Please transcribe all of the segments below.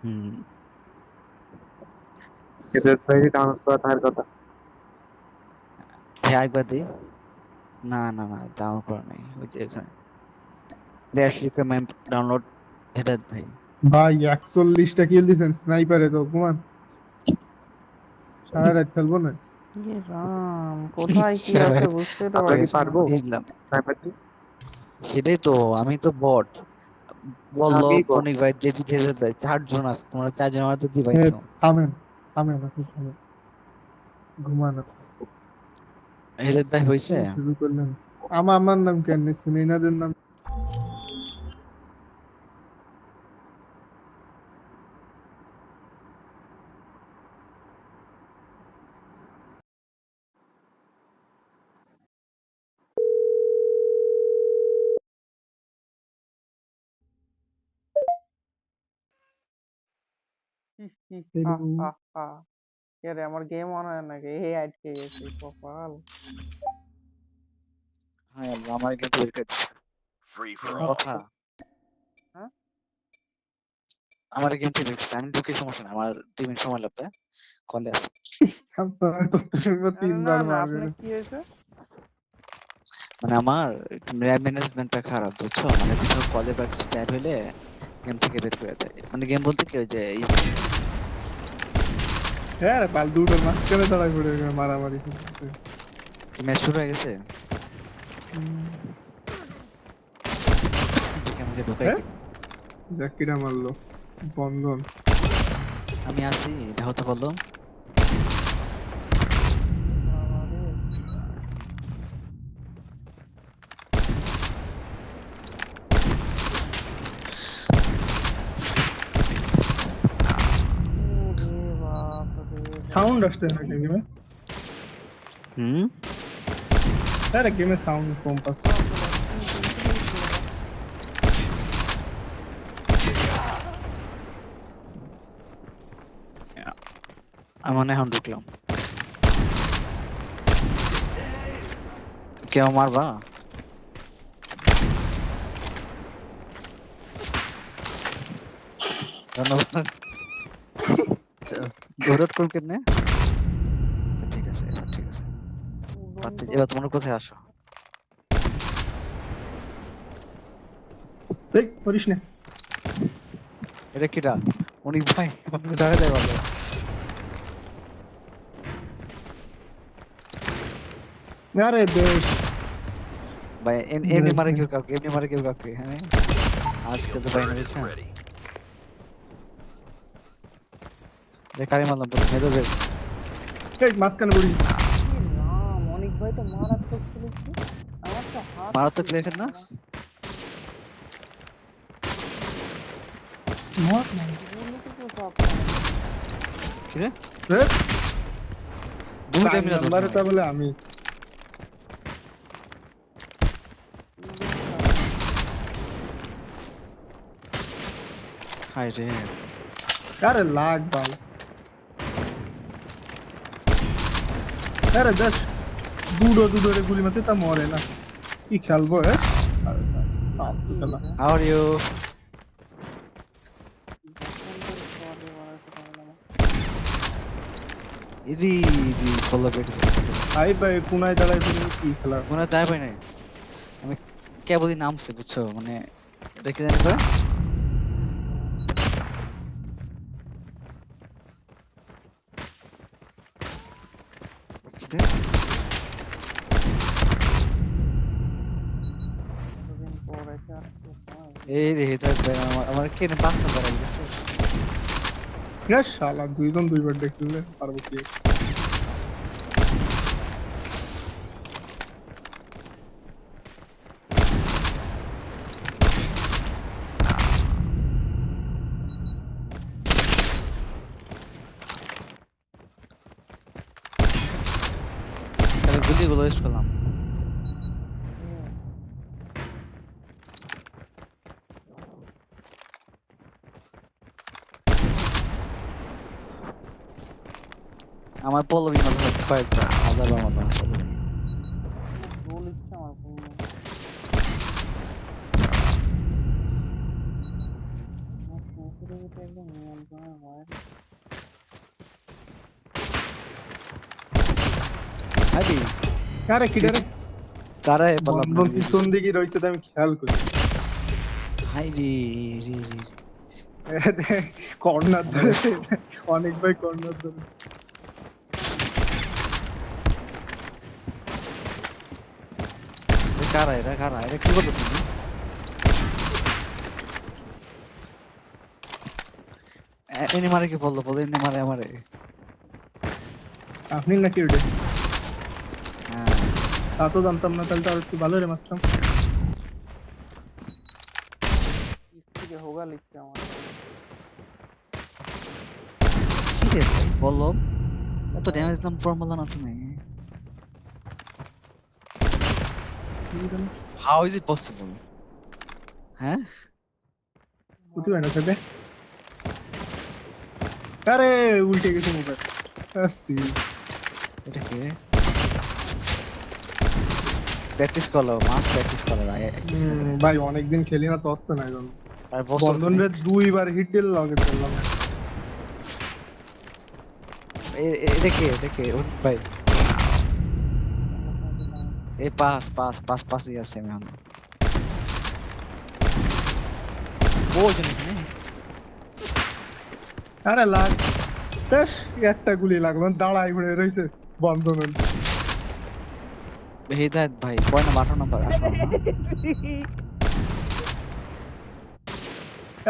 হুম। এদের ভাই ডাউনলোড করা থাকার কথা। ভাই একবার দিই। না না না, ডাউনলোড করা নাই, ওই যে এখানে ড্যাশ রিকমেন্ড ডাউনলোড, এটা ভাই। ভাই 41টা কিল দিছেন স্নাইপারে, তো ঘুমান, সারা রাত খেলবো না। ইয়ে রাম, কোথায় কি আছে বুঝতেই তো আমরা কি পারছি না। পারবো দিলাম। স্নাইপার দিয়ে? সেটাই তো, আমি তো বট বললো আমি বল। বণিক ভাই যেটি যেতে দেয়, 4 জন আছে, তোমরা 4 জন আমার তো এ, দিবাইছো। থামেন, থামেন, আপনি থামেন, ঘুমান আপনি। হেদের ভাই হয়েছে। কি শুরু করলেন? আমার নাম কেন নিচ্ছেন, এনাদের নাম? হি, হি, হা হ্যালো। হা হা। কে রে, আমার গেম অন হয় নাকি? এই আটকে গেছি কপাল। হ্যাঁ আল্লাহ, আমার কিন্তু বের করে দিচ্ছে। Free for এমন all. কথা। হ্যাঁ? আমার কিন্তু বের করছে, আমি ঢুকে সমস্যা না, আমার 2 মিনিট সময় লাগবে, কলে আছে। আপনার তথ্য শুনবো আরে না 3 বার না, মারবেন। আপনার কি হয়েছে? মানে আমার একটু র্যাম ম্যানেজমেন্টটা খারাপ, বুঝছো, মানে কিছু কলে বা কিছু চ্যাট হইলে গেম থেকে বের করে দেয়, মানে গেম বলতে কি ওই যে হ্যাঁ রে, বাল দুটোর মাঝখানে দাঁড়ায় পড়ে মারামারি করতেছে। ম্যাচ শুরু হয়ে গেছে, হুম। দেখে আমাকে ঢোকাই হ্যাঁ, দিল। জ্যাকিটা মারলো, বন্ধন। আমি আসি, এটা হতে বললো। বাবারে। ওরে বাপ রে সাউন্ড বাপ। আসছে না গেমে? হুম। হ্যাঁ রে, গেমে সাউন্ড কম পাচ্ছে। বাপরে বাপ, কি ছিল এটা? আমি মনে হয় এখন ঢুকলাম, কেউ মারবা? ধন্যবাদ। দৌড়াট করুন কেমনে? আচ্ছা ঠিক আছে, এবার ঠিক আছে। উড়ন্ত। এবার তোমরা কোথায় আসো? এই করিস না। এটা কিটা? উনি ভাই আপনি দেখা যায় ভালো। আরে বেশ, ভাই এমনি মারে কেউ কাউকে, এমনি মারে কেউ কাউকে, হ্যাঁ আজকে তো ভাই Drone is মেরেছে। ready. বেকারি মারলাম তো মেরে দে। এই মাঝখানে পড়ি। ইয়ে রাম, অনেক ভাই তো মারাত্মক খেলেছে। আমার তো হাত মারাত্মক ছিল লেখেন না? না। মর না। গুলি তো কেউ চাপ করে না। কি রে? হ্যাঁ, দুইটা 4 মিলা ধরছে নাম্বারে তা ভাই। বলে আমি। গুলি তো চাপ করে না। হায় রে। আরে লাগ বাল। আরে দেখ, দুটো রে গুলি মারতে তা মরে না। কি খেলবো আরে ফালতু কি খেলা। রে? How are you? বসন্তের পরে বাড়াতে পারলাম। ইদি ইদি ফলো ব্যাক। ভাই ভাই কোনায় দাঁড়ায় পড়ে কি খেলা। মনে হয় তাই পাই নাই। আমি কেবলই নামছে, বুঝছো, মানে এটা কি জানি করে। কি রে? কতদিন পর এসে আসছে ভাই। এই রে এটা ভাই, আমার আমার কেন বাসনা করা গেছে। শালা দুইজন দুইবার দেখলে পারবো কি? তাহলে গুলিগুলো ওয়েস্ট করলাম। হুম। আমার পল্লবী মাথা থাকতে কয়েকটা হাজার মতো পল্লবী। আমার গোল ইচ্ছে আমার পূর্ণ। আমার পুকুরে একদম নিয়ে লোকজনের ভয় আরে আরে কিডা রে তারা বললাম বন্ধন পিছন দিকে রয়েছে তো আমি খেয়াল করি হাই রে রে রে কর্নার ধরে অনেক ভাই কর্নার ধরে কারা এরা কি করছো তুমি এনে মারে কি বললো এনে মারে আমারে আপনি নাকি ওটা হ্যাঁ তা তো জানতাম না তাহলে তো আর একটু ভালো রে মারতাম থেকে হোগা লিখছে আমার কি রে ভাই বললো এত ড্যামেজ দাম ফর্মুলা না তুমি হাউ ইজ ইট পসিবল হ্যাঁ বুঝতে পারি না সাথে আরে উল্টে গেছে মোবাইল আসছি এটা কি প্র্যাকটিস করলো মাস প্র্যাকটিস করলো ভাই অনেকদিন খেলি না তো আসছে না এখন আর বন্ধন রে দুইবার হিট দিল লগে চললাম এটা কে ভাই এই পাস আছে আমি এখন ও জানি না আরে লাগ বেশ একটা গুলি লাগলো দাঁড়াই ঘুরে রইছে বন্ধন হেদায়েত ভাই কয় না 18 নাম্বার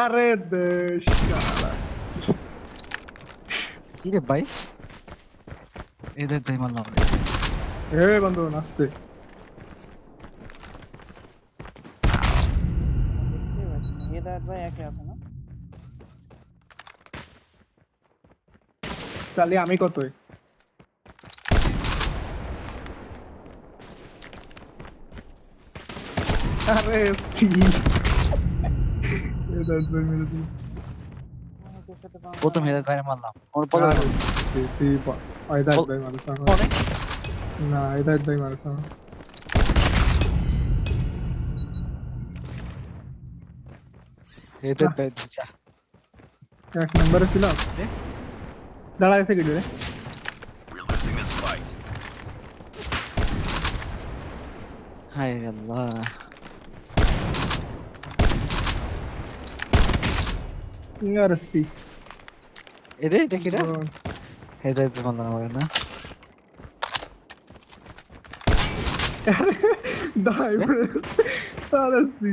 আরে দেশ শালা কি রে ভাই হেদায়েত ভাই মারলাম এ বন্ধন আসতে দেখতেই পাচ্ছি না হেদায়েত ভাই একে আছে না তাহলে আমি কতই আরে এটা তো মেরে দিল অনেকের সাথে পাঙ্গা প্রথম হেদায়েত ভাই মারলাম ওর পরে আইদাত ভাই মারছ অনেক না আইদাত ভাই মারছ হেদায়েত ভাই যা এক নম্বরে ছিল দাঁড়া এসে গেল রে হায় আল্লাহ ইয়ারসি এটা কি রে হেদায়েত মারলাম আমার না দাই ইয়ারসি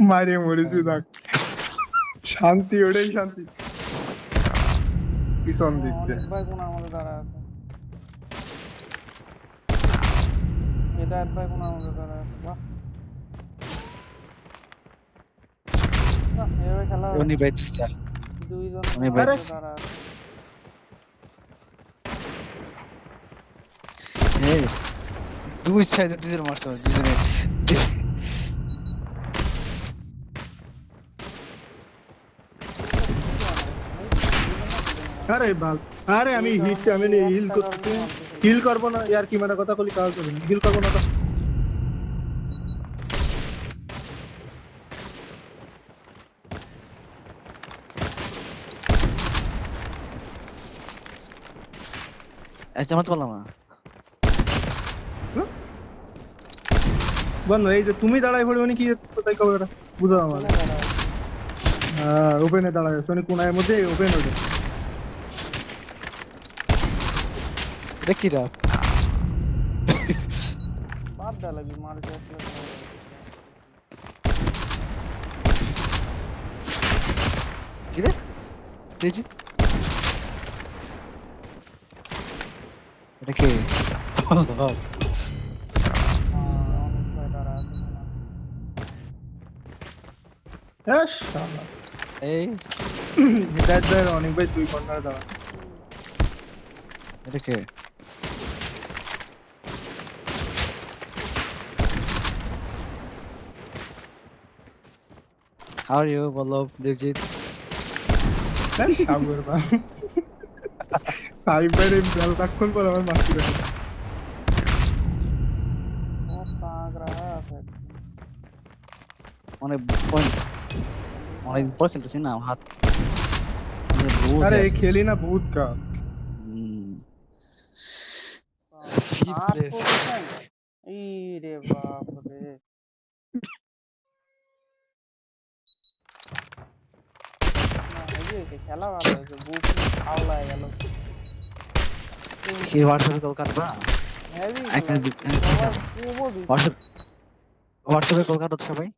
মারে মরেছি দেখ শান্তি ওটাই শান্তি পিছন দিক দিয়ে অনেক ভাই কোনার মধ্যে দাঁড়া আছে হেদায়েত ভাই কোনার মধ্যে দাঁড়া আছে বাহ বাহ এভাবে খেলা হবে উনি ভাই স্যার দুইজন অনেক কোনার ভাই- মধ্যে দাঁড়া আছে এই দুই সাইডে দুজন মারছে দুজনে আরে বাল আরে আমি হিট আমি হিল করতে হিল করবো না यार কি মানে কথা কলি কাজ করব হিল করবো না তো আচ্ছা মত বললাম না বন্ধু এই যে তুমি দাঁড়াই পড়বে মানে কি তাই কবে বুঝো আমার কোনে দাঁড়া আছে হ্যাঁ ওপেনে দাঁড়ায় সোনি কোনার মধ্যে ওপেন ওঠে দেখি রা বাদ দেওয়া লাগবে মার কে আসলে কি রে তেজি এটা কি বললাম অনেক ভাই দাঁড়া আছে হ্যাঁ শালা এই হিদায়ত ভাই অনেক ভাই দুই কর্নার দাঁড়া এটা কি How are you, Vallabh, Digit? হ্যাঁ সাগর বা ফাইভ বাইরে বেলটাক্ষণ পর আমার মাস্তি করে वो ताक रहा है फिर অনেক পয়েন্ট অনেক পর খেলতেছি না হাত মানে লুজ আরে আছে খেলি না বহুত কা आठ पोजीशन ई रे बाप रे না হেভি হয়েছে খেলা ভালো হয়েছে বুক আওলা হয়ে গেল কি হোয়াটসঅ্যাপে কল কাটবা হেভি একটা হোয়াটসঅ্যাপে হোয়াটসঅ্যাপে কল কাটো তো সবাই